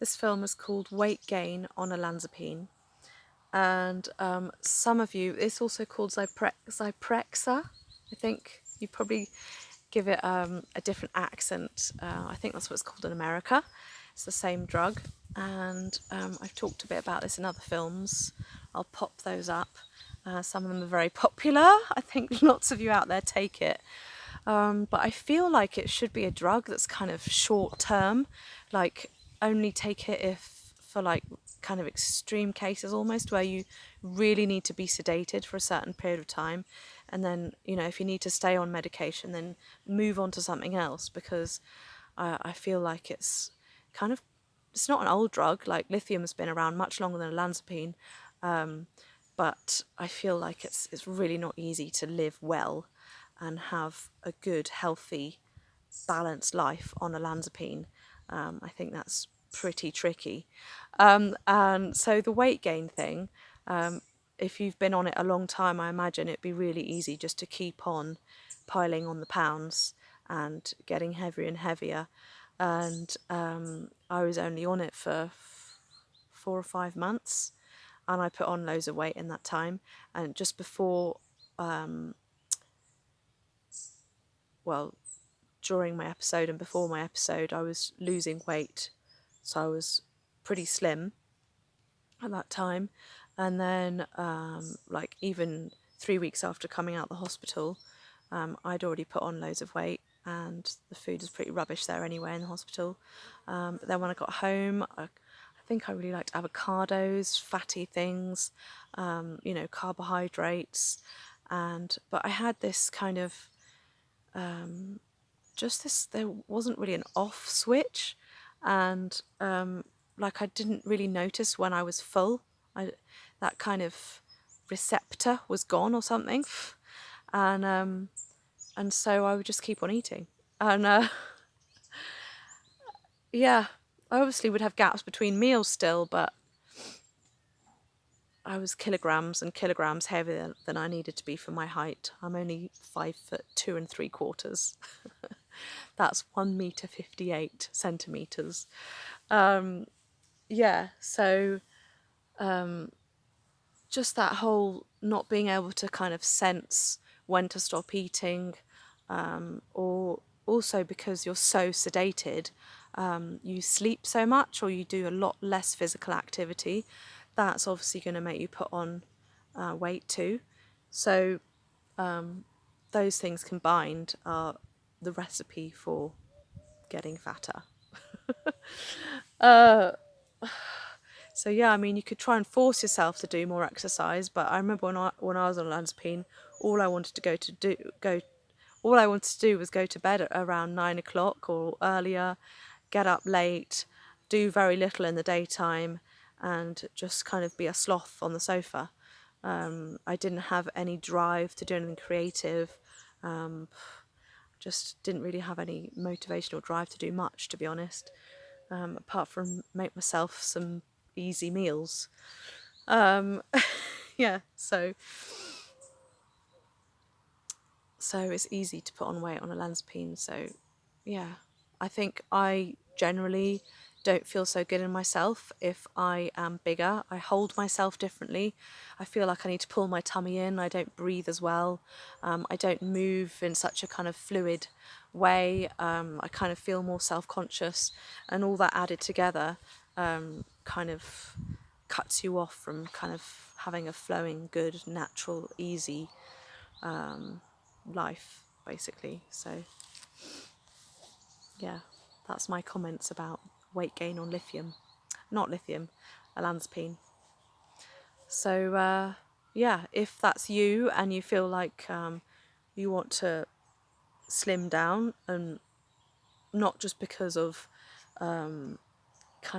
This film is called Weight Gain on Olanzapine, and some of you, it's also called Zyprexa. I think you probably give it a different accent. I think that's what it's called in America. It's the same drug, and I've talked a bit about this in other films. I'll pop those up. Some of them are very popular. I think lots of you out there take it. But I feel like it should be a drug that's kind of short term, like only take it if for like kind of extreme cases almost, where you really need to be sedated for a certain period of time, and then, you know, if you need to stay on medication, then move on to something else, because I feel like it's kind of, it's not an old drug. Like lithium's been around much longer than olanzapine, but I feel like it's really not easy to live well and have a good, healthy, balanced life on olanzapine. I think that's pretty tricky. And so the weight gain thing, if you've been on it a long time, I imagine it'd be really easy just to keep on piling on the pounds and getting heavier and heavier. And I was only on it for 4 or 5 months, and I put on loads of weight in that time. And just before, well, during my episode and before my episode, I was losing weight, so I was pretty slim at that time. And then, like even 3 weeks after coming out of the hospital, I'd already put on loads of weight, and the food was pretty rubbish there anyway in the hospital. But then when I got home, I think I really liked avocados, fatty things, you know, carbohydrates, but I had this kind of just this, there wasn't really an off switch, and like I didn't really notice when I was full. That kind of receptor was gone or something, and so I would just keep on eating, and yeah, I obviously would have gaps between meals still, but I was kilograms and kilograms heavier than I needed to be for my height. I'm only 5'2 3/4". That's 1 meter 58 centimeters. Yeah, so just that whole not being able to kind of sense when to stop eating, or also because you're so sedated, you sleep so much or you do a lot less physical activity. That's obviously going to make you put on weight too. So those things combined are the recipe for getting fatter. So yeah, I mean, you could try and force yourself to do more exercise, but I remember when I was on olanzapine, all I wanted to do was go to bed at around 9 o'clock or earlier, get up late, do very little in the daytime, and just kind of be a sloth on the sofa. I didn't have any drive to do anything creative. Just didn't really have any motivational drive to do much, to be honest, apart from make myself some easy meals. Yeah, so it's easy to put on weight on olanzapine. So yeah, I think I generally don't feel so good in myself if I am bigger. I hold myself differently. I feel like I need to pull my tummy in. I don't breathe as well. I don't move in such a kind of fluid way. I kind of feel more self-conscious, and all that added together kind of cuts you off from kind of having a flowing, good, natural, easy life, basically. So yeah, that's my comments about weight gain on olanzapine. So yeah, if that's you and you feel like you want to slim down, and not just because of kind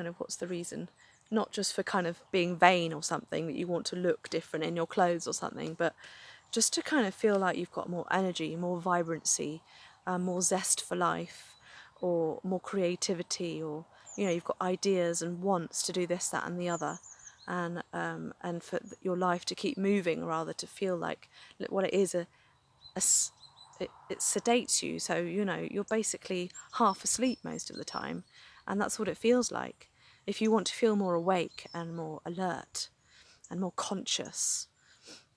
of, what's the reason, not just for kind of being vain or something, that you want to look different in your clothes or something, but just to kind of feel like you've got more energy, more vibrancy, more zest for life, or more creativity, or, you know, you've got ideas and wants to do this, that and the other, and for your life to keep moving, rather to feel like what it is, it sedates you, so, you know, you're basically half asleep most of the time, and that's what it feels like. if you want to feel more awake and more alert and more conscious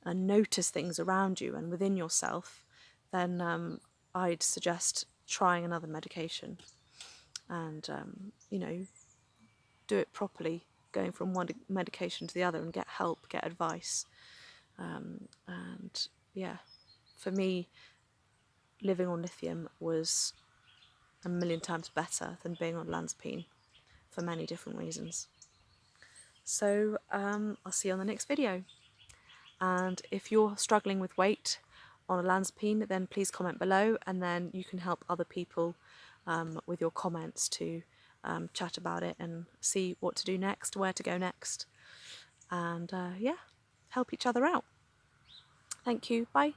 and notice things around you and within yourself, then I'd suggest trying another medication and, you know, do it properly, going from one medication to the other and get help, get advice. And yeah, for me, living on lithium was a million times better than being on olanzapine for many different reasons. So I'll see you on the next video. And if you're struggling with weight on olanzapine, then please comment below, and then you can help other people with your comments to chat about it and see what to do next, where to go next, and yeah, help each other out. Thank you. Bye.